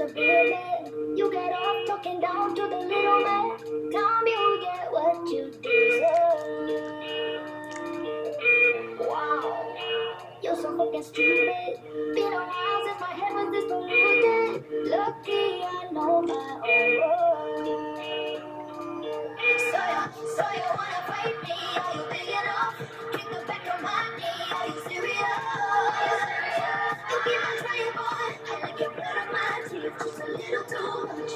a big man. You get off talking down to the little man. Time you get what you deserve. Wow, you're so fucking stupid. Been a while since my head was this polluted. Lucky I know my own worth. So you wanna fight me? Are you big enough? Kick the back of my knee. Are you serious? You keep on trying, boy. I like your blood on my teeth, just a little too much.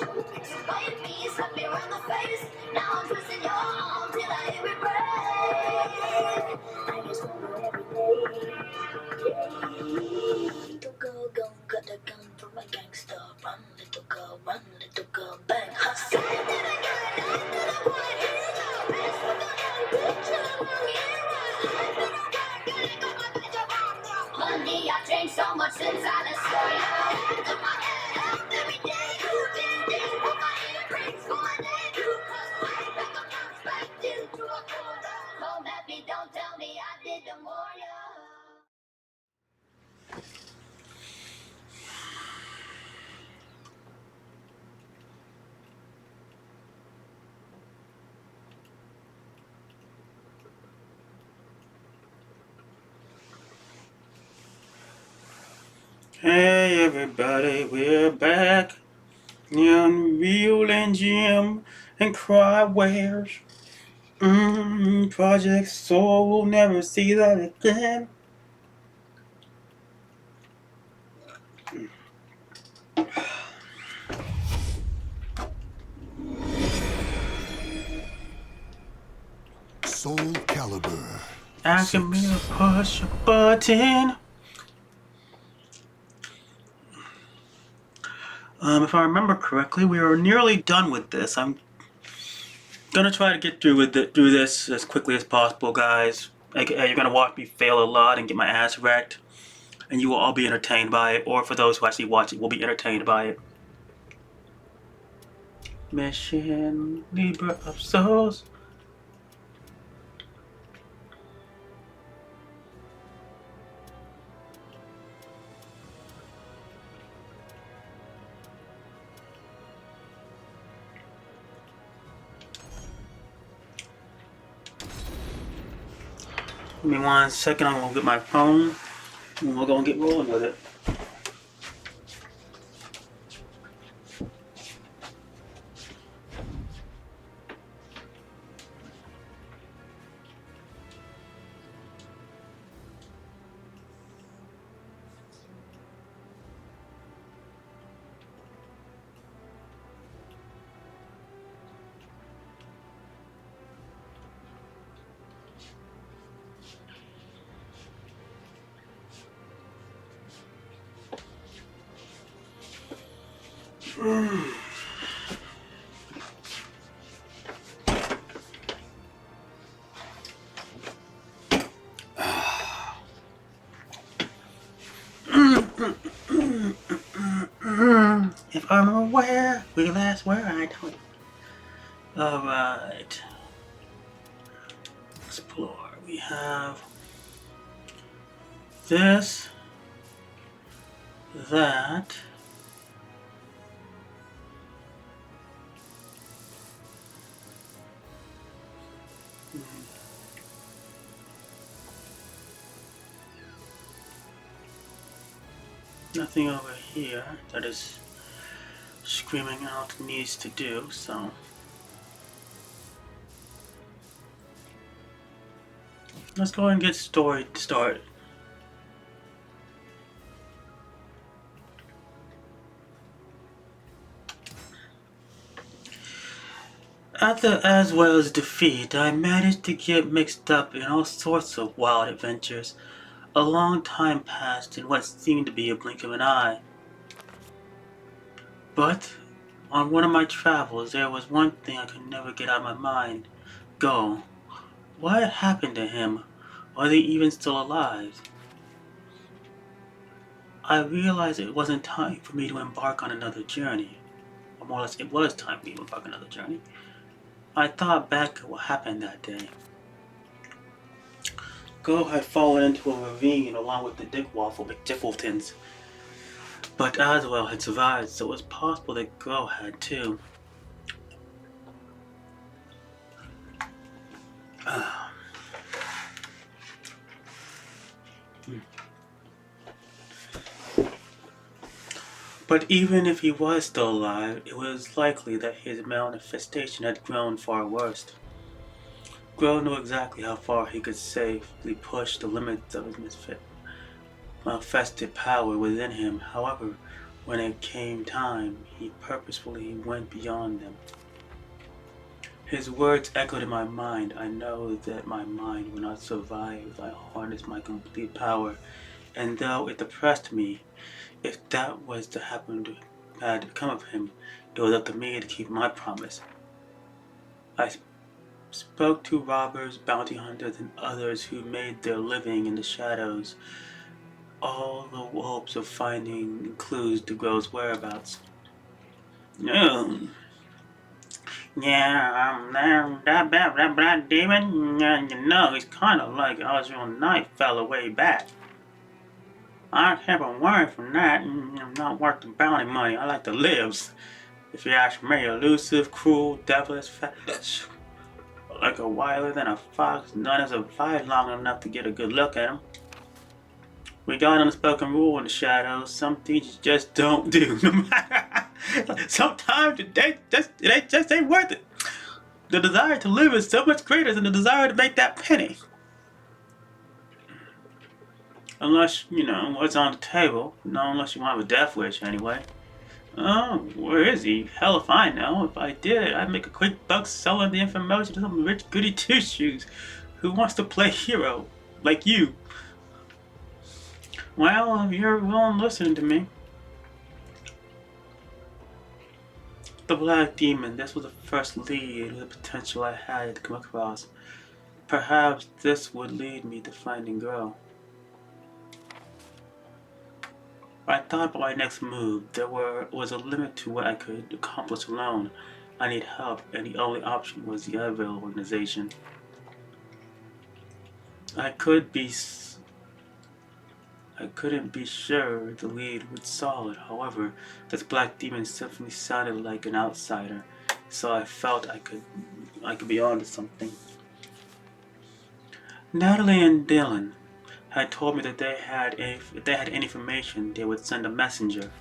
So bite me, slap me around the face. Now I'm twisting your arm till I hear it break. I just want every day. Little girl, got a gun from a gangster. Run, little girl, bang, hustle. Honey, I've changed so much since I last saw you. To my head up every day. You did put my earrings for my neck. Cause right back up, bounce back into a corner. Come at me, don't tell me I did the more, yeah. Hey everybody, we're back. Unreal and Jim and Crywares. Project Soul, we'll never see that again. Soul Calibur Asking me VI. to push a button. If I remember correctly, we were nearly done with this. I'm gonna try to get through this as quickly as possible, guys. You're gonna watch me fail a lot and get my ass wrecked, and you will all be entertained by it. Or for those who actually watch it, will be entertained by it. Mission Libra of Souls. Give me 1 second, I'm gonna get my phone and we're gonna get rolling with it. If I'm aware, we last where I don't. Alright. Explore. We have this, that. Nothing over here that is screaming out needs to do, so let's go and get story started. After Aswell's defeat, I managed to get mixed up in all sorts of wild adventures. A long time passed in what seemed to be a blink of an eye. But on one of my travels, there was one thing I could never get out of my mind. Go. What had happened to him? Are they even still alive? I realized it wasn't time for me to embark on another journey. Or more or less, it was time for me to embark on another journey. I thought back at what happened that day. Go had fallen into a ravine along with the Dickwaffle McDiffletons. But Aswell had survived, so it was possible that Girl had too. But even if he was still alive, it was likely that his manifestation had grown far worse. Grow knew exactly how far he could safely push the limits of his manifested power within him. However, when it came time, he purposefully went beyond them. His words echoed in my mind. I know that my mind will not survive if I harness my complete power, and though it depressed me, if that was to happen had to come of him, it was up to me to keep my promise. I spoke to robbers, bounty hunters, and others who made their living in the shadows, all the hopes of finding clues to Grow's whereabouts. No. Yeah, that black demon, he's kind of like Ozzy Knight fella way back. I kept on worrying from that, I'm not worth the bounty money, I like to live. If you ask me, elusive, cruel, devilish, fast, like a wilder than a fox, none has survived long enough to get a good look at him. We got an unspoken rule in the shadows, some things you just don't do, no matter. Sometimes it just ain't worth it. The desire to live is so much greater than the desire to make that penny. Unless, what's on the table. No, unless you want to have a death wish anyway. Oh, where is he? Hell if I know. If I did, I'd make a quick buck selling the information to some rich goody two-shoes who wants to play hero, like you. Well, if you're willing to listen to me. The Black Demon, this was the first lead with the potential I had to come across. Perhaps this would lead me to finding Girl. I thought about my next move. There was a limit to what I could accomplish alone. I need help, and the only option was the Evil organization. I couldn't be sure the lead was solid. However, this Black Demon simply sounded like an outsider, so I felt I could be onto something. Natalie and Dylan had told me that if they had any information, they would send a messenger.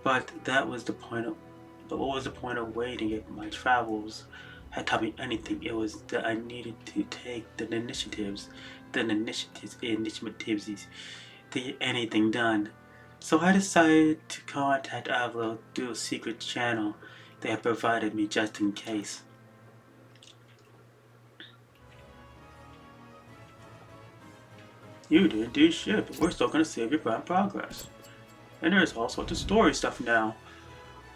But what was the point of waiting if my travels had taught me anything? It was that I needed to take the initiatives, to get anything done. So I decided to contact Avlo through a secret channel they had provided me just in case. You didn't do shit, but we're still gonna save your progress. And there's all sorts of story stuff now.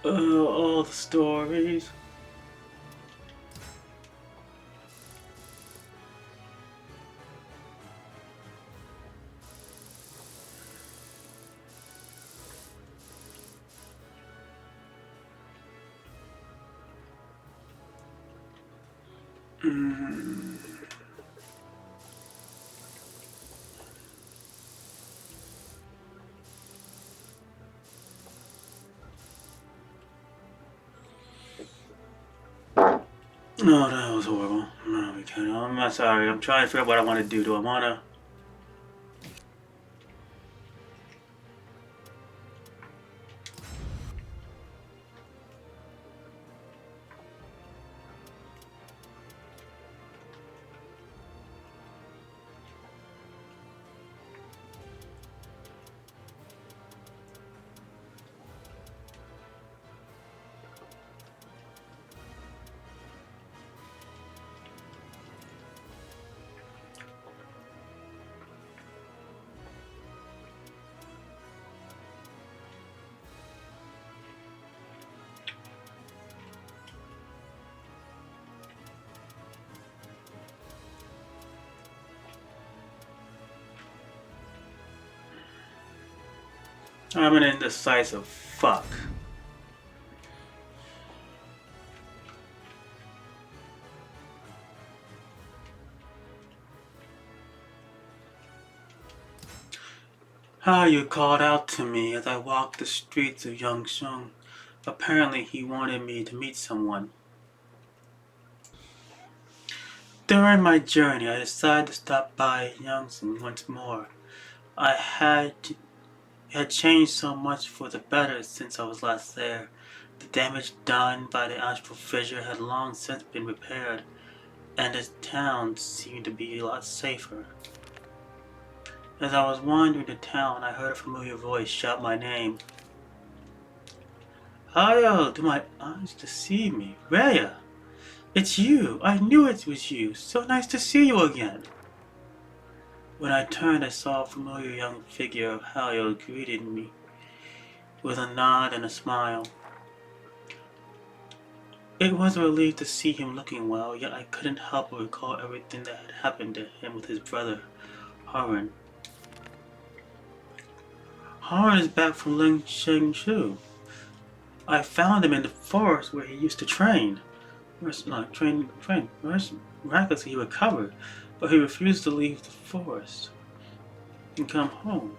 All the stories. Oh, that was horrible. No, we can't. I'm not sorry. I'm trying to figure out what I want to do. Do I want to... I'm an indecisive fuck. Haoyu called out to me as I walked the streets of Yangsheng. Apparently he wanted me to meet someone. During my journey, I decided to stop by Yangsheng once more. It had changed so much for the better since I was last there. The damage done by the astral fissure had long since been repaired, and the town seemed to be a lot safer. As I was wandering the town, I heard a familiar voice shout my name. Hayo, do my eyes deceive me? Rhea! It's you! I knew it was you! So nice to see you again! When I turned, I saw a familiar young figure of Hayo greeting me with a nod and a smile. It was a relief to see him looking well, yet I couldn't help but recall everything that had happened to him with his brother, Harun. Harun is back from Ling Shengshu. I found him in the forest where he used to train. Miraculously he recovered, but he refused to leave the forest and come home.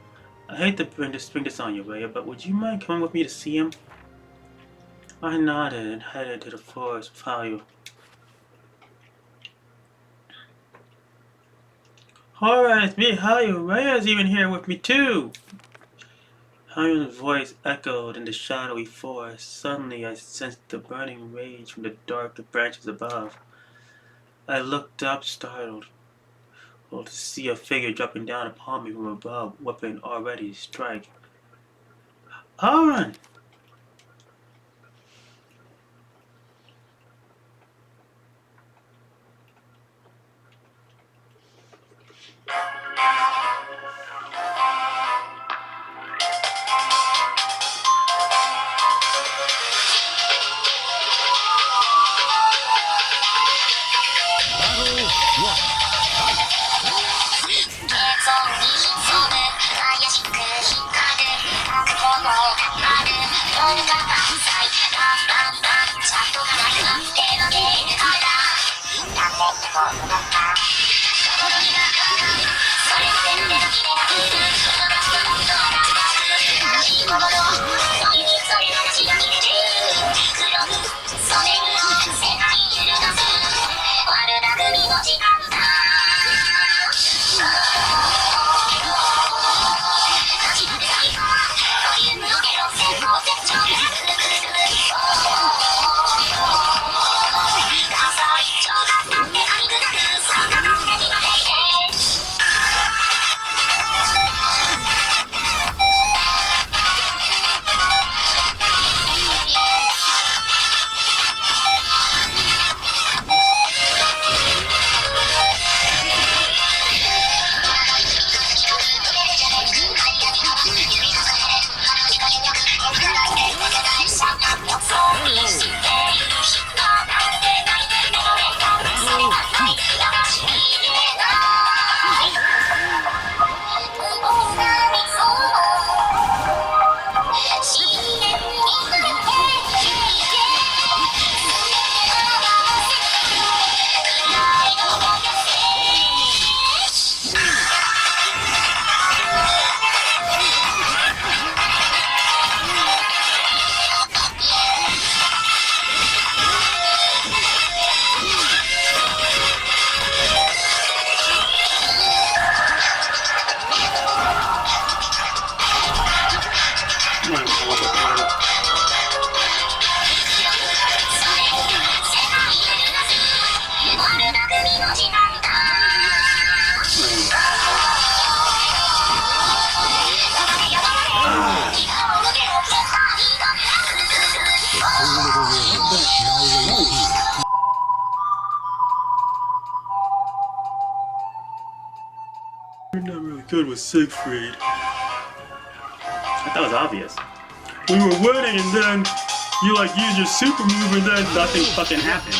I hate to bring this on you, Rhea, but would you mind coming with me to see him? I nodded and headed to the forest with Haoyu. Alright, it's me, Haoyu. Rhea's even here with me too. Haoyu's voice echoed in the shadowy forest. Suddenly I sensed the burning rage from the dark branches above. I looked up, startled, to see a figure dropping down upon me from above, weapon already strike. Harun! You're not really good with Siegfried. That was obvious. We were winning and then you used your super move and then nothing fucking happened.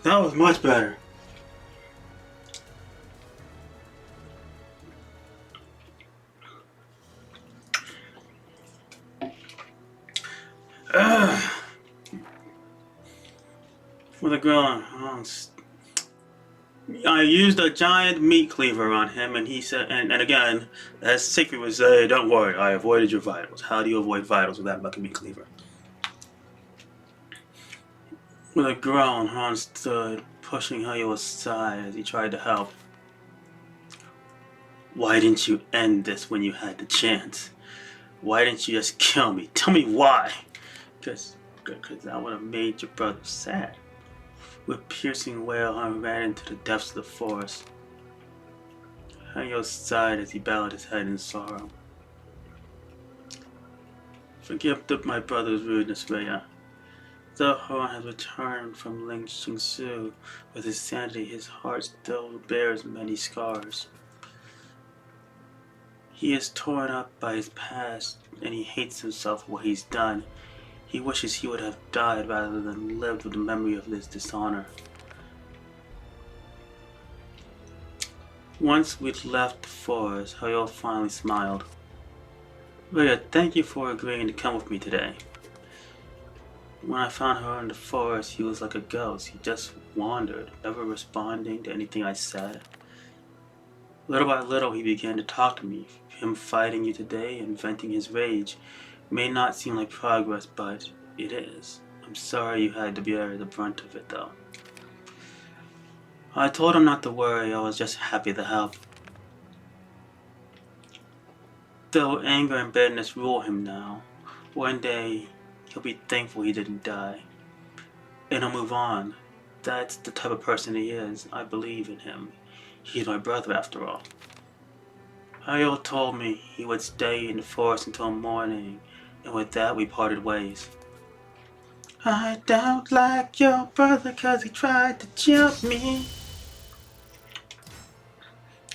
That was much better. For the ground, I used a giant meat cleaver on him, and he said, and again, as Siegfried would say, "Don't worry, I avoided your vitals." How do you avoid vitals with that fucking meat cleaver? With a groan, Hans stood, pushing Helio aside as he tried to help. Why didn't you end this when you had the chance? Why didn't you just kill me? Tell me why. Because that would have made your brother sad. With piercing wail, Han ran into the depths of the forest. Helio sighed as he bowed his head in sorrow. Forgive my brother's rudeness, Rhea. Though Han has returned from Ling Xingsu with his sanity, his heart still bears many scars. He is torn up by his past, and he hates himself for what he's done. He wishes he would have died rather than lived with the memory of this dishonor. Once we'd left the forest, Helio finally smiled. Rhea, thank you for agreeing to come with me today. When I found her in the forest, he was like a ghost. He just wandered, never responding to anything I said. Little by little, he began to talk to me. Him fighting you today and venting his rage may not seem like progress, but it is. I'm sorry you had to bear the brunt of it, though. I told him not to worry. I was just happy to help. Though anger and bitterness rule him now, one day he'll be thankful he didn't die. And he'll move on. That's the type of person he is. I believe in him. He's my brother, after all. Helio told me he would stay in the forest until morning, and with that we parted ways. I don't like your brother 'cause he tried to jump me.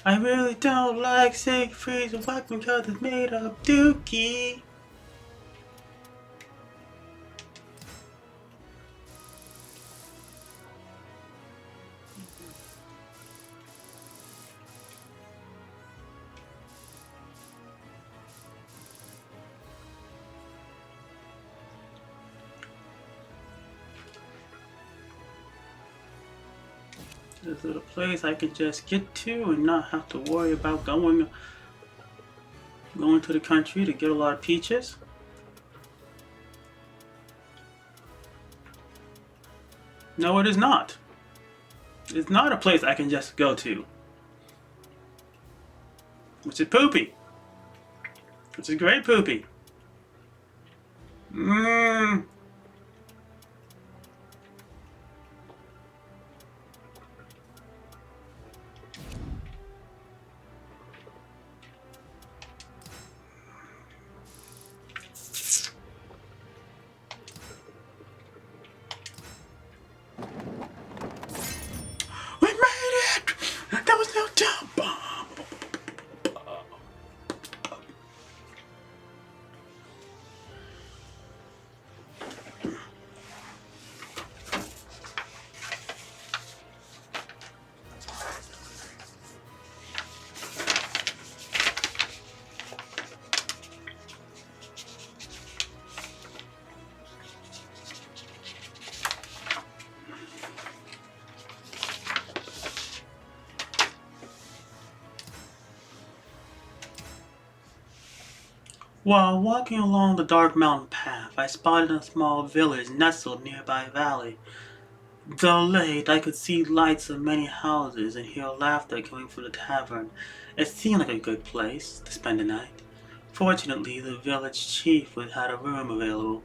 I really don't like Siegfried's weapon 'cause it's made of dookie. This is a place I can just get to and not have to worry about going Going to the country to get a lot of peaches? No, it is not. It's not a place I can just go to. Which is poopy. Which is great poopy. Mmm. We made it! That was no time bomb. While walking along the dark mountain path, I spotted a small village nestled nearby a valley. Though late, I could see lights of many houses and hear laughter coming from the tavern. It seemed like a good place to spend the night. Fortunately, the village chief had a room available.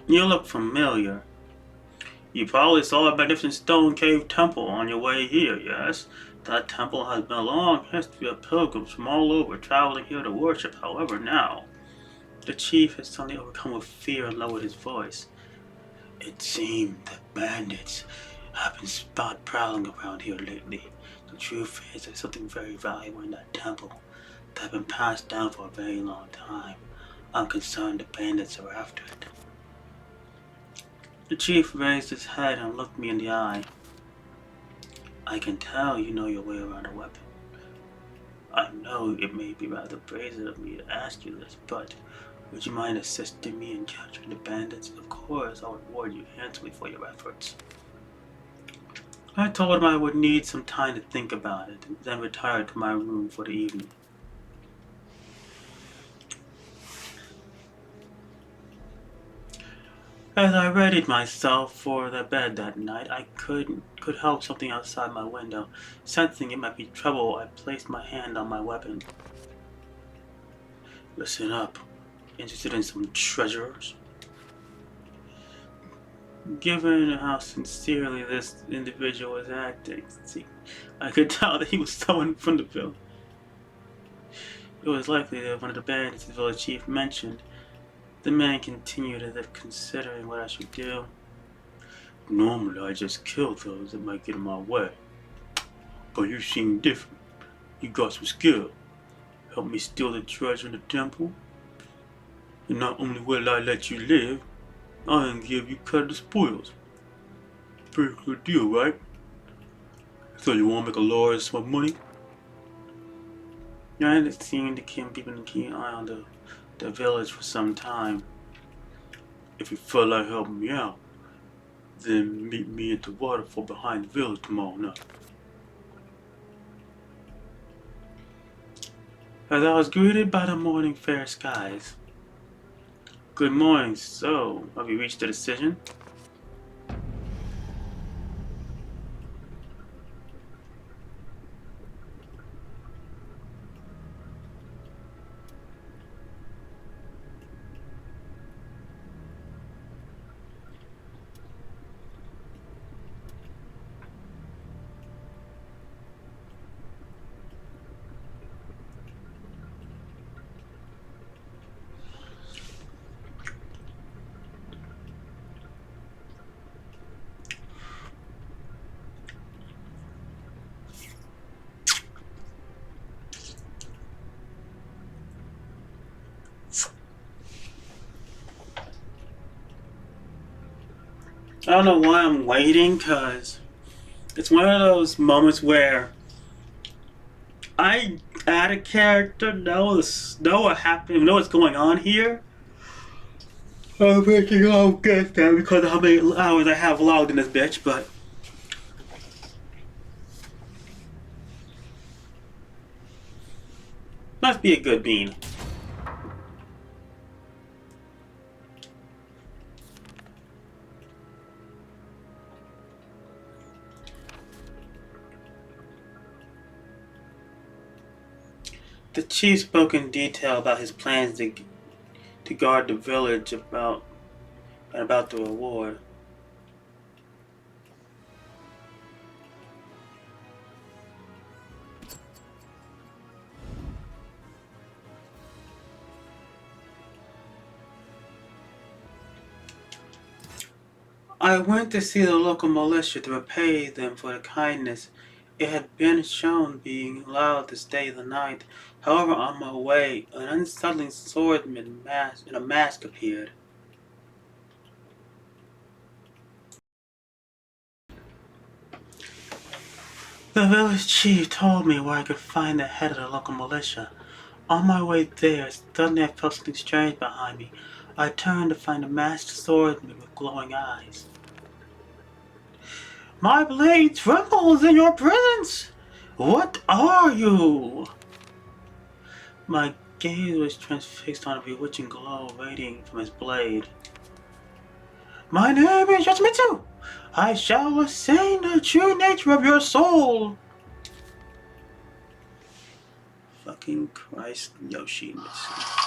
You look familiar. You probably saw a magnificent stone cave temple on your way here, yes? That temple has been a long history of pilgrims from all over traveling here to worship. However, now, the chief has suddenly overcome with fear and lowered his voice. It seemed that bandits have been spot prowling around here lately. The truth is, there's something very valuable in that temple that has been passed down for a very long time. I'm concerned the bandits are after it. The chief raised his head and looked me in the eye. I can tell you know your way around a weapon. I know it may be rather brazen of me to ask you this, but would you mind assisting me in capturing the bandits? Of course, I'll reward you handsomely for your efforts. I told him I would need some time to think about it, and then retired to my room for the evening. As I readied myself for the bed that night, I could help something outside my window. Sensing it might be trouble, I placed my hand on my weapon. Listen up. Interested in some treasures? Given how sincerely this individual was acting, I could tell that he was someone from the village. It was likely that one of the bandits the village chief mentioned. The man continued as if considering what I should do. Normally, I just kill those that might get in my way. But you seem different. You got some skill. Help me steal the treasure in the temple. And not only will I let you live, I'll give you cut of the spoils. Pretty good deal, right? So you want to make a large sum of money? I had seen the king keeping a keen eye on the village for some time. If you feel like helping me out, then meet me at the waterfall behind the village tomorrow night. As I was greeted by the morning fair skies. Good morning, so have you reached a decision? I don't know why I'm waiting, cause it's one of those moments where I add a character, know what happened, know what's going on here. I'm making all good there because of how many hours I have logged in this bitch, but Must be a good bean. The chief spoke in detail about his plans to guard the village about the reward. I went to see the local militia to repay them for the kindness it had been shown being allowed to stay the night. However, on my way, an unsettling swordsman in a mask appeared. The village chief told me where I could find the head of the local militia. On my way there, suddenly I felt something strange behind me. I turned to find a masked swordsman with glowing eyes. My blade trembles in your presence! What are you? My gaze was transfixed on a bewitching glow radiating from his blade. My name is Yoshimitsu! I shall ascertain the true nature of your soul! Fucking Christ, Yoshimitsu.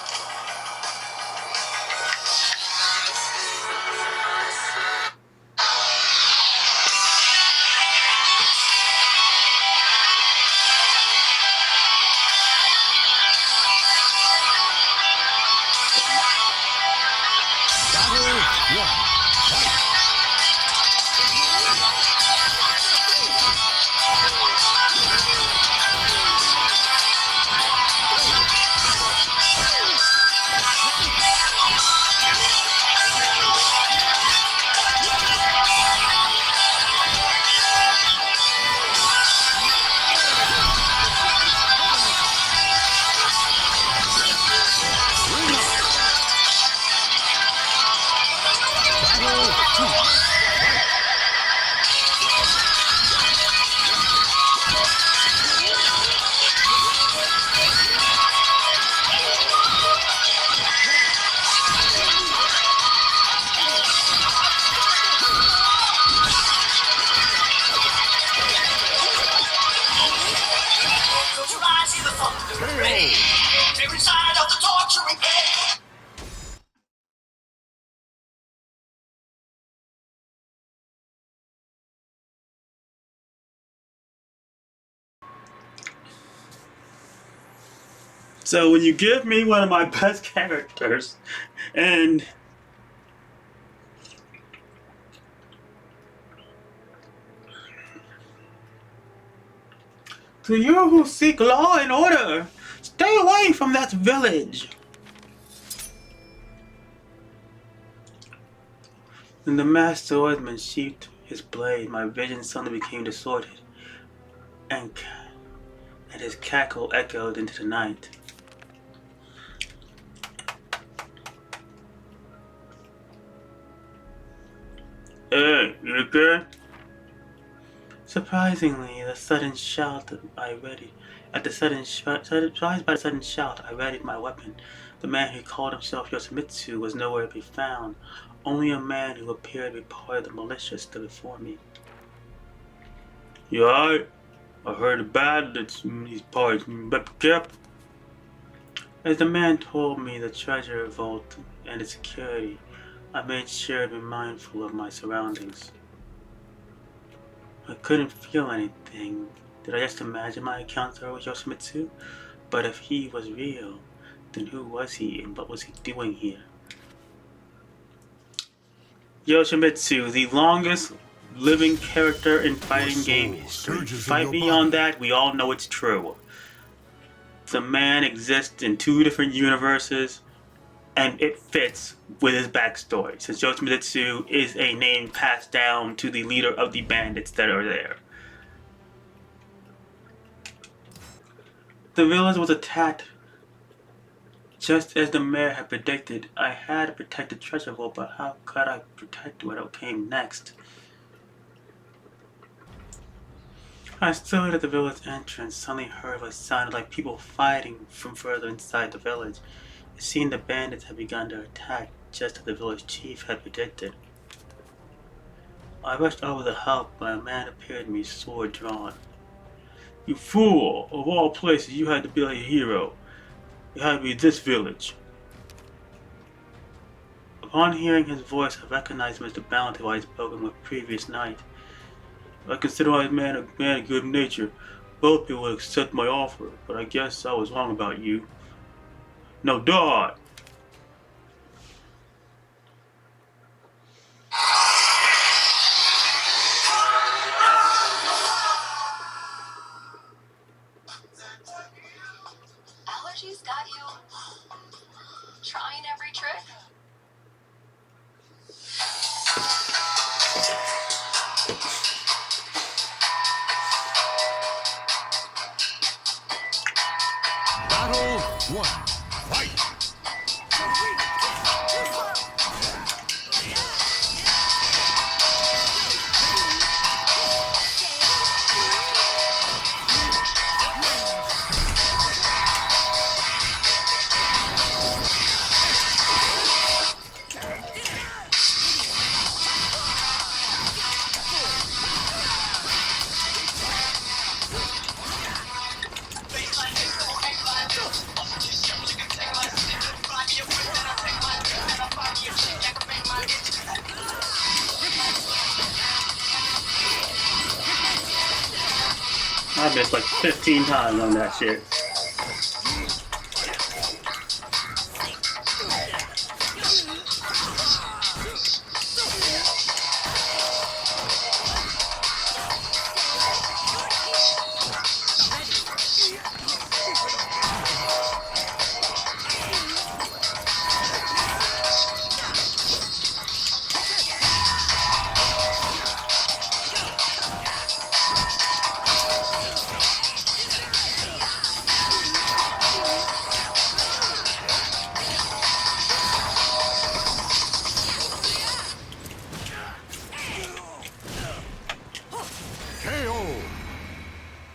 Every side of the torturing pain. So when you give me one of my best characters, and to you who seek law and order, stay away from that village. When the masked swordsman sheathed his blade, my vision suddenly became distorted, and his cackle echoed into the night. Hey, you okay? Surprisingly, surprised by the sudden shout, I readied my weapon. The man who called himself Yoshimitsu was nowhere to be found. Only a man who appeared to be part of the militia stood before me. You alright? I heard bad that's in these parts. But be careful. As the man told me the treasure vault and its security, I made sure to be mindful of my surroundings. I couldn't feel anything. Did I just imagine my encounter with Yoshimitsu? But if he was real, then who was he and what was he doing here? Yoshimitsu, the longest living character in fighting game history. Fight beyond that, we all know it's true. The man exists in 2 different universes, and it fits with his backstory, since Yoshimitsu is a name passed down to the leader of the bandits that are there. The village was attacked just as the mayor had predicted. I had to protect the treasure vault, but how could I protect what came next? I stood at the village entrance, suddenly heard what sounded like people fighting from further inside the village. It seemed the bandits had begun to attack, just as the village chief had predicted. I rushed over to help, but a man appeared to me, sword drawn. "You fool! Of all places, you had to be like a hero. It had to be this village." Upon hearing his voice, I recognized him as the bounty who I had spoken with previous night. I consider my man of good nature. Both people would accept my offer, but I guess I was wrong about you. Now die! Allergies got you trying every trick? Battle 1. Fight! I missed like 15 times on that shit. KO!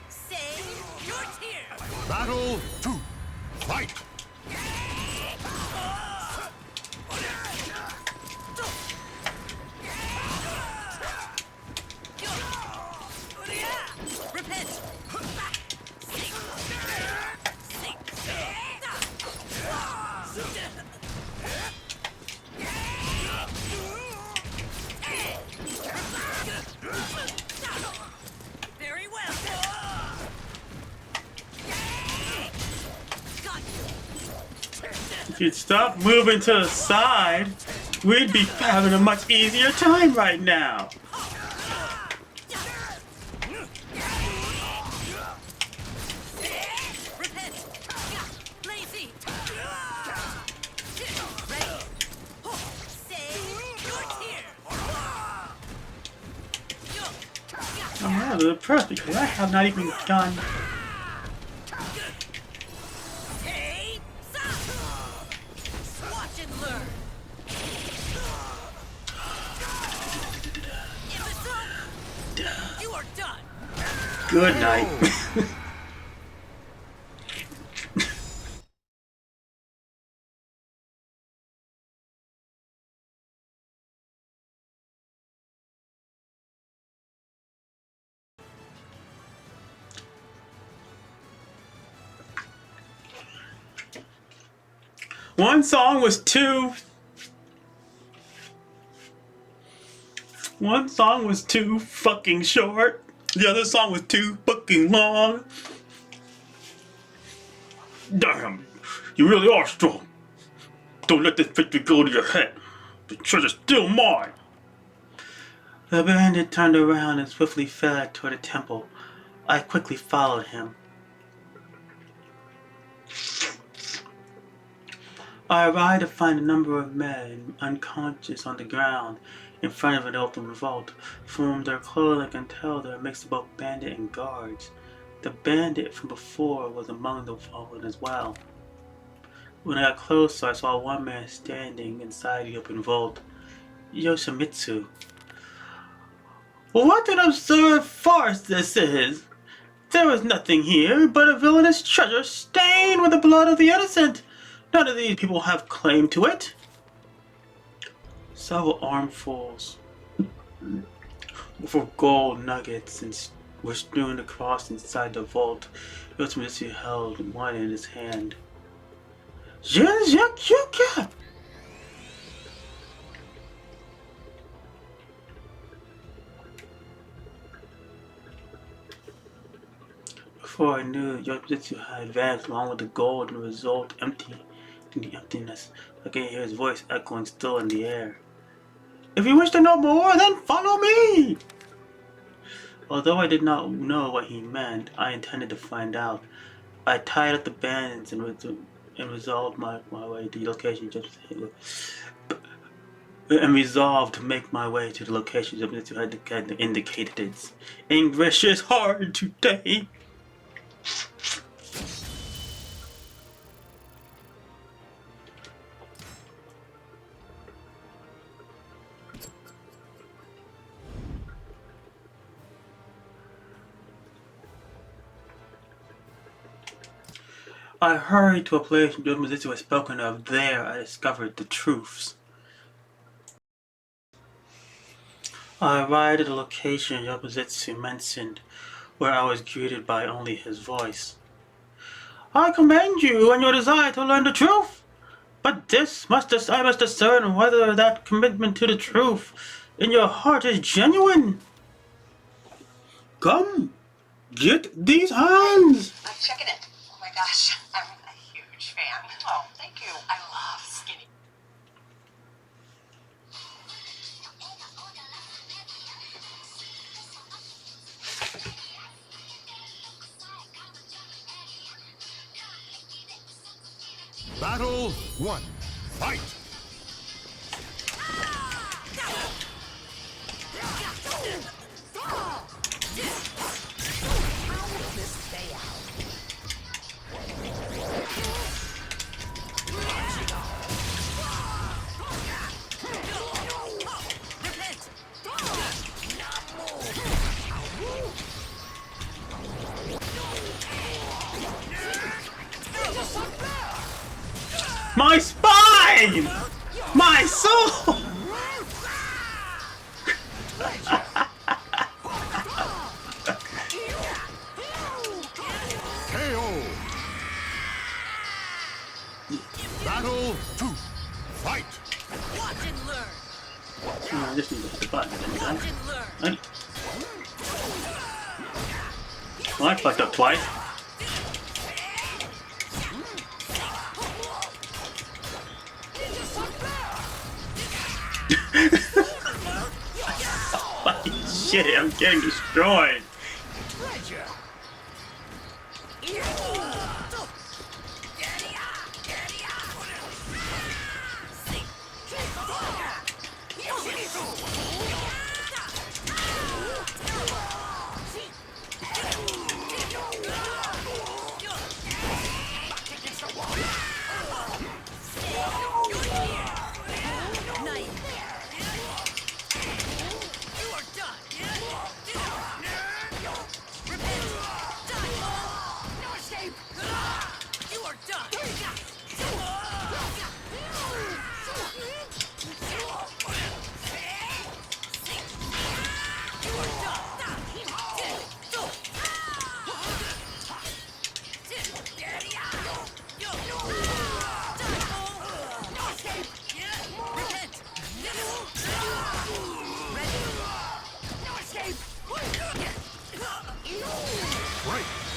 Save your tears! Battle 2. Fight! Repent! Very well. Got you. If you'd stop moving to the side, we'd be having a much easier time right now. Repent! Lazy! Ready! Save your tears! I'm rather depressed because I have not even done. Hey! Watch and learn! Episode, you are done! Good night. One song was too fucking short. The other song was too fucking long. Damn, you really are strong. Don't let this victory go to your head. The treasure's still mine. The bandit turned around and swiftly fled toward the temple. I quickly followed him. I arrived to find a number of men unconscious on the ground in front of an open vault. From their clothes I can tell they were mixed of both bandit and guards. The bandit from before was among the fallen as well. When I got closer, I saw one man standing inside the open vault. Yoshimitsu. What an absurd farce this is! There was nothing here but a villainous treasure stained with the blood of the innocent. None of these people have claim to it. Several armfuls for gold nuggets and were strewn across inside the vault. Yoshimizu held one in his hand. Jinjakuka! Before I knew, Yoshimizu had advanced along with the gold and the result empty in the emptiness. I can hear his voice echoing still in the air. If you wish to know more, then follow me! Although I did not know what he meant, I intended to find out. I tied up the bands and resolved my way to the location resolved to make my way to the location Yoshimizu had indicated. Its English is hard today. I hurried to a place Yoshimizu had spoken of. There I discovered the truths. I arrived at the location Yoshimizu mentioned, where I was greeted by only his voice. I commend you on your desire to learn the truth, but I must discern whether that commitment to the truth in your heart is genuine. Come, get these hands! I'm checking it. Oh my gosh, I'm a huge fan. Oh, thank you. I love skinny. Battle 1. Fight! My spine! My soul! KO! Battle 2. Fight! Watch and learn. I just need to hit the button. Watch and learn. Well, I fucked up twice. Fucking shit, I'm getting destroyed.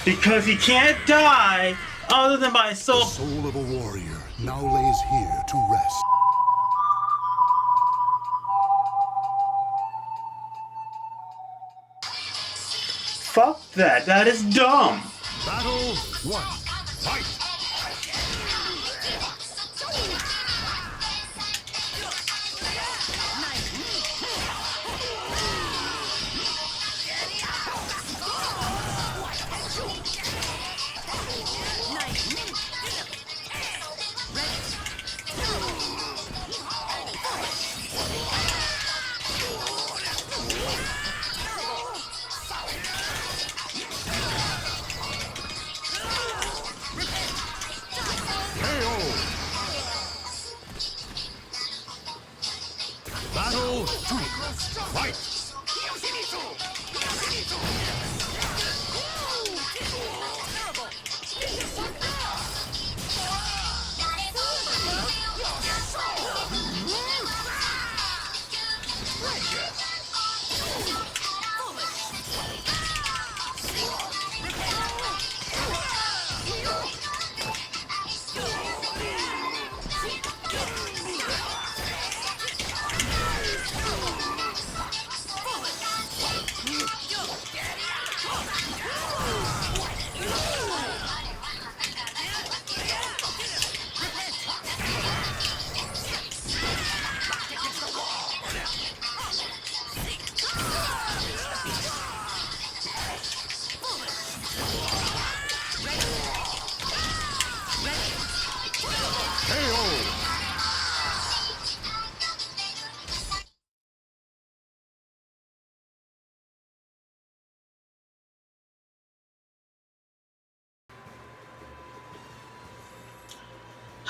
Because he can't die other than by soul. The soul of a warrior now lays here to rest. Fuck that, that is dumb. Battle 1. Fight!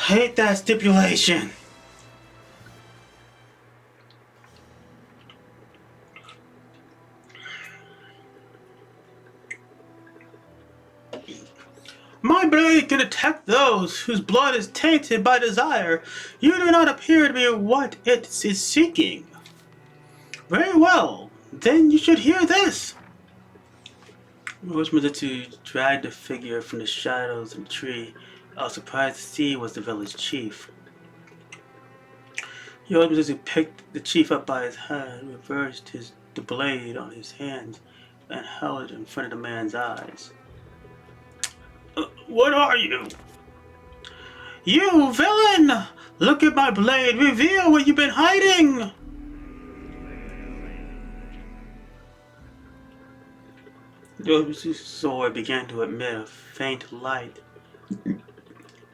Hate that stipulation. My blade can detect those whose blood is tainted by desire. You do not appear to be what it is seeking. Very well, then you should hear this. Orochimaru dragged the figure from the shadows of the tree. I was surprised to see it was the village chief. Orochimaru picked the chief up by his head, reversed the blade on his hands, and held it in front of the man's eyes. What are you? You villain! Look at my blade! Reveal what you've been hiding! Orochimaru's sword began to emit a faint light,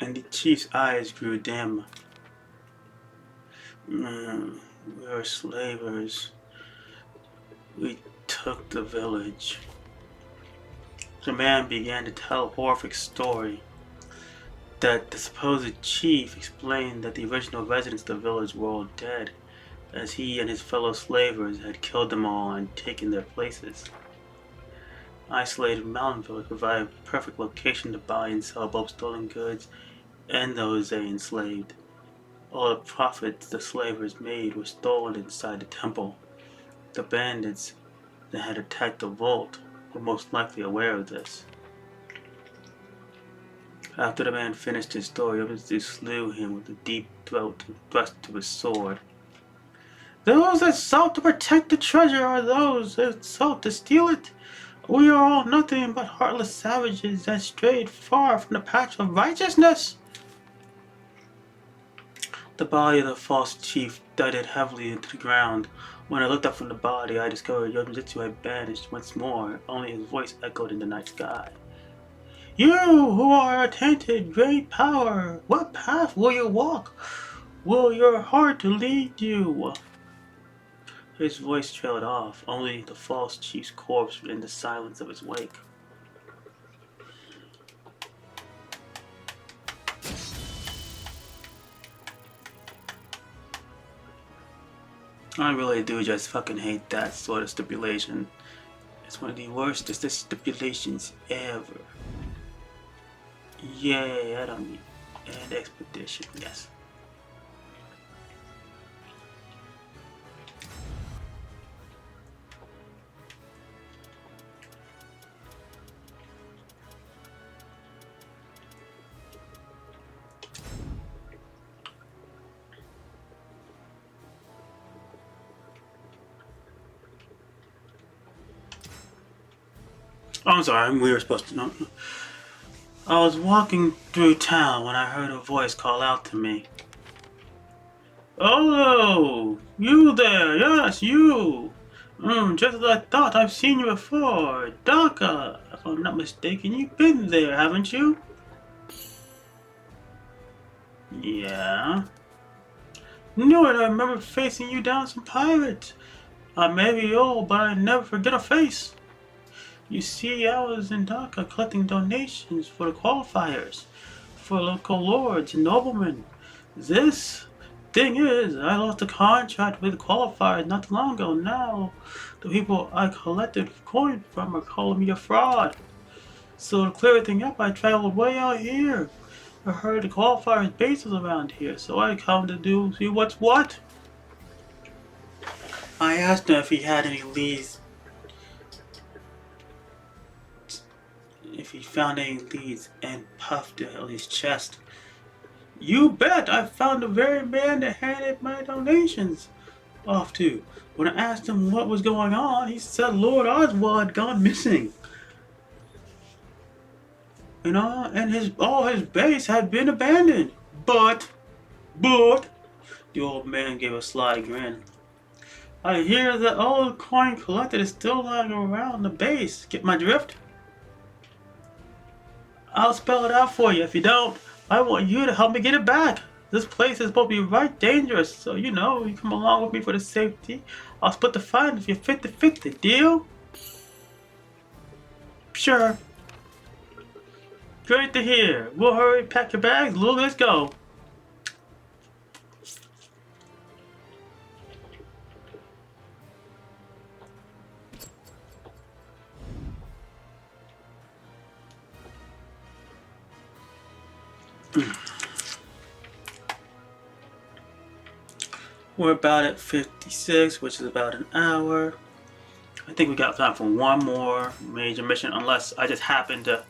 and the chief's eyes grew dim. We are slavers. We took the village. The man began to tell a horrific story that the supposed chief explained that the original residents of the village were all dead, as he and his fellow slavers had killed them all and taken their places. Isolated mountain village provided a perfect location to buy and sell both stolen goods and those they enslaved. All the profits the slavers made were stolen inside the temple. The bandits that had attacked the vault were most likely aware of this. After the man finished his story, Orochimaru slew him with a deep throat thrust to his sword. Those that sought to protect the treasure are those that sought to steal it. We are all nothing but heartless savages that strayed far from the path of righteousness. The body of the false chief thudded heavily into the ground. When I looked up from the body, I discovered Orochimaru had vanished once more. Only his voice echoed in the night sky. You who are attainted great power, what path will you walk? Will your heart lead you? His voice trailed off. Only the false chief's corpse in the silence of his wake. I really do just fucking hate that sort of stipulation. It's one of the worstest stipulations ever. Yay, I don't need an expedition, yes. Oh, I'm sorry, we were supposed to know. I was walking through town when I heard a voice call out to me. Oh, you there, yes, you. Just as I thought, I've seen you before. Daka, if I'm not mistaken, you've been there, haven't you? Yeah. Knew it, I remember facing you down some pirates. I may be old, but I never forget a face. You see, I was in Dhaka collecting donations for the qualifiers, for local lords and noblemen. This thing is, I lost a contract with the qualifiers not too long ago. Now, the people I collected coins from are calling me a fraud. So to clear everything up, I traveled way out here. I heard the qualifiers' bases around here, so I come to see what's what. I asked him if he had any leads. If he found any leads, and puffed on his chest. You bet! I found the very man that handed my donations off to. When I asked him what was going on, he said Lord Oswald had gone missing. And all his base had been abandoned. But, the old man gave a sly grin. I hear that all the coin collected is still lying around the base. Get my drift? I'll spell it out for you. If you don't, I want you to help me get it back. This place is supposed to be right dangerous, so you come along with me for the safety. I'll split the fine if you're 50-50. Deal? Sure. Great to hear. We'll hurry, pack your bags, Lou, let's go. We're about at 56, which is about an hour. I think we got time for one more major mission, unless I just happen to...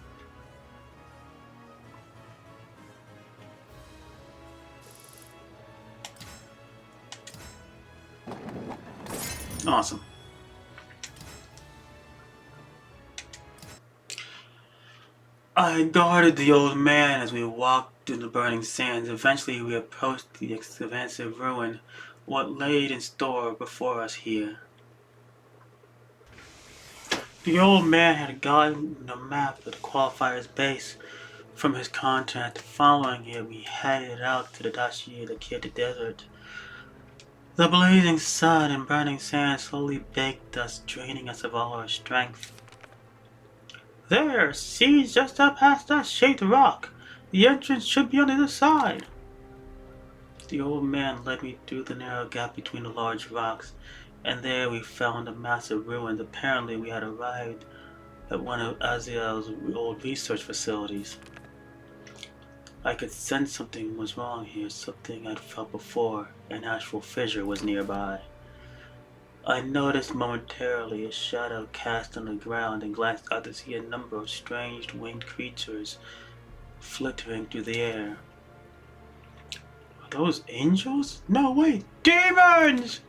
Awesome. I guarded the old man as we walked through the burning sands. Eventually we approached the expansive ruin, what laid in store before us here. The old man had gotten a map of the qualifier's base from his contract. Following it, we headed out to the Dashi, the Kid Desert. The blazing sun and burning sand slowly baked us, draining us of all our strength. There, see, just up past that shaped rock. The entrance should be on the other side. The old man led me through the narrow gap between the large rocks, and there we found a massive ruins. Apparently we had arrived at one of Aziel's old research facilities. I could sense something was wrong here, something I'd felt before. An actual fissure was nearby. I noticed momentarily a shadow cast on the ground and glanced out to see a number of strange winged creatures flittering through the air. Are those angels? No, wait, demons!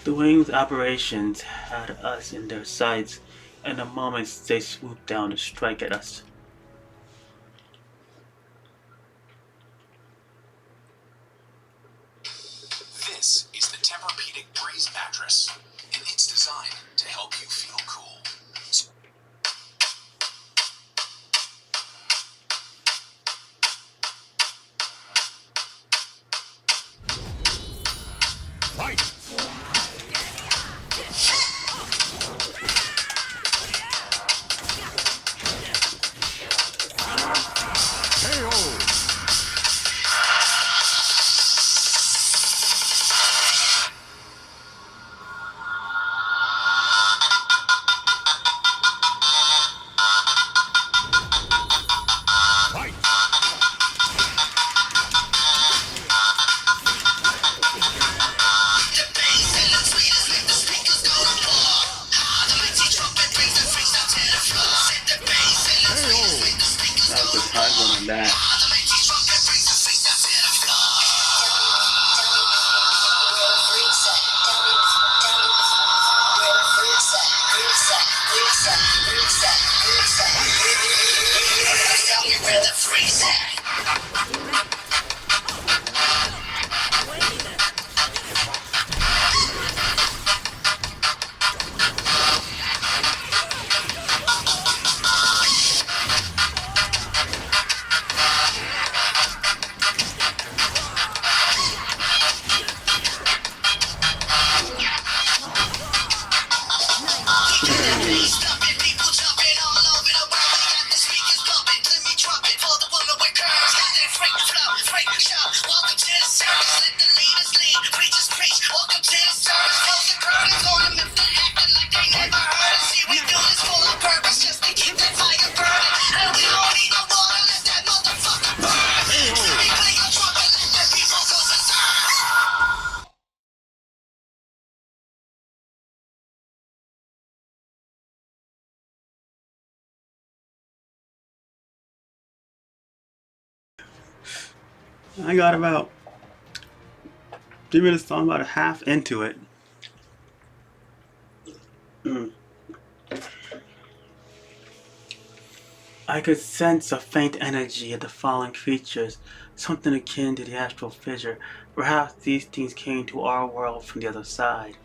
The winged apparitions had us in their sights, and the moment they swooped down to strike at us. This is the Tempur-Pedic Breeze mattress, and it's designed to help you feel cool. Fight! KO! That. I got about 3 minutes long, about a half into it. I could sense a faint energy of the fallen creatures, something akin to the astral fissure. Perhaps these things came to our world from the other side.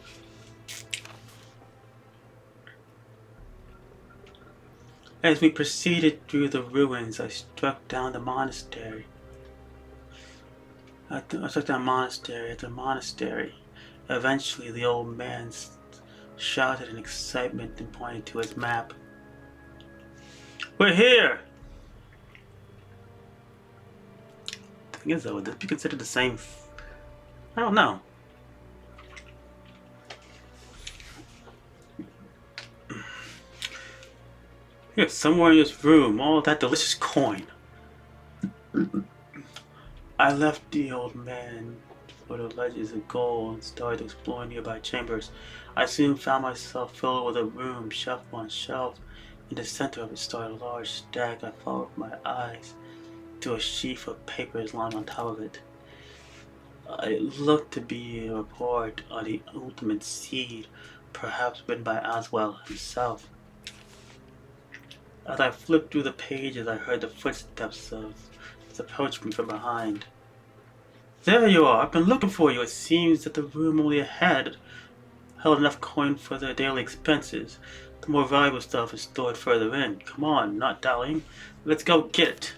As we proceeded through the ruins, I struck down the monastery. After monastery. Eventually, the old man shouted in excitement and pointed to his map. We're here! The thing is, though, would this be considered the same? I don't know. Here, somewhere in this room, all that delicious coin. I left the old man for the ledges of gold and started exploring nearby chambers. I soon found myself filled with a room, shelf on shelf. In the center of it stood a large stack. I followed my eyes to a sheaf of papers lying on top of it. It looked to be a report on the ultimate seed, perhaps written by Oswell himself. As I flipped through the pages, I heard the footsteps of approach me from behind. There you are! I've been looking for you. It seems that the room only ahead held enough coin for their daily expenses. The more valuable stuff is stored further in. Come on, not dallying. Let's go get it.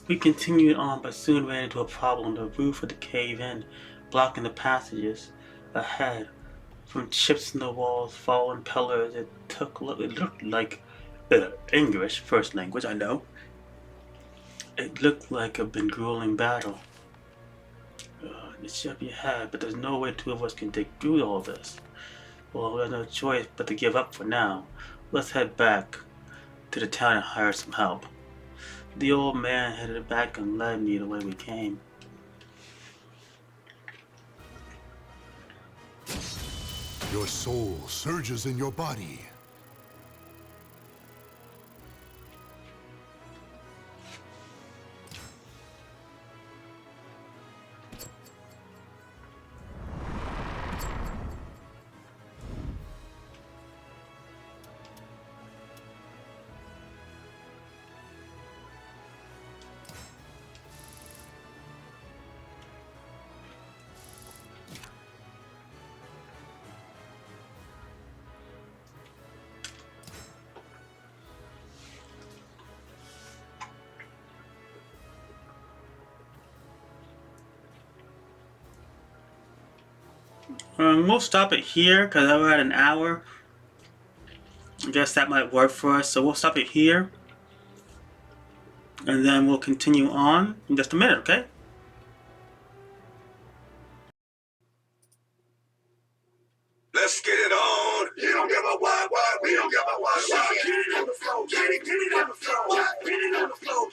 We continued on, but soon ran into a problem. The roof of the cave in, blocking the passages ahead. From chips in the walls, fallen pillars, it looked like English, first language, I know. It looked like a been grueling battle. The ship you had, but there's no way two of us can dig through all this. Well, we have no choice but to give up for now. Let's head back to the town and hire some help. The old man headed back and led me the way we came. Your soul surges in your body. We'll stop it here because we're at an hour. I guess that might work for us, so we'll stop it here. And then we'll continue on in just a minute, okay? Let's get it on. You don't give a what? We don't give a what? Get it on the floor. Get it on the floor. Get it on the floor.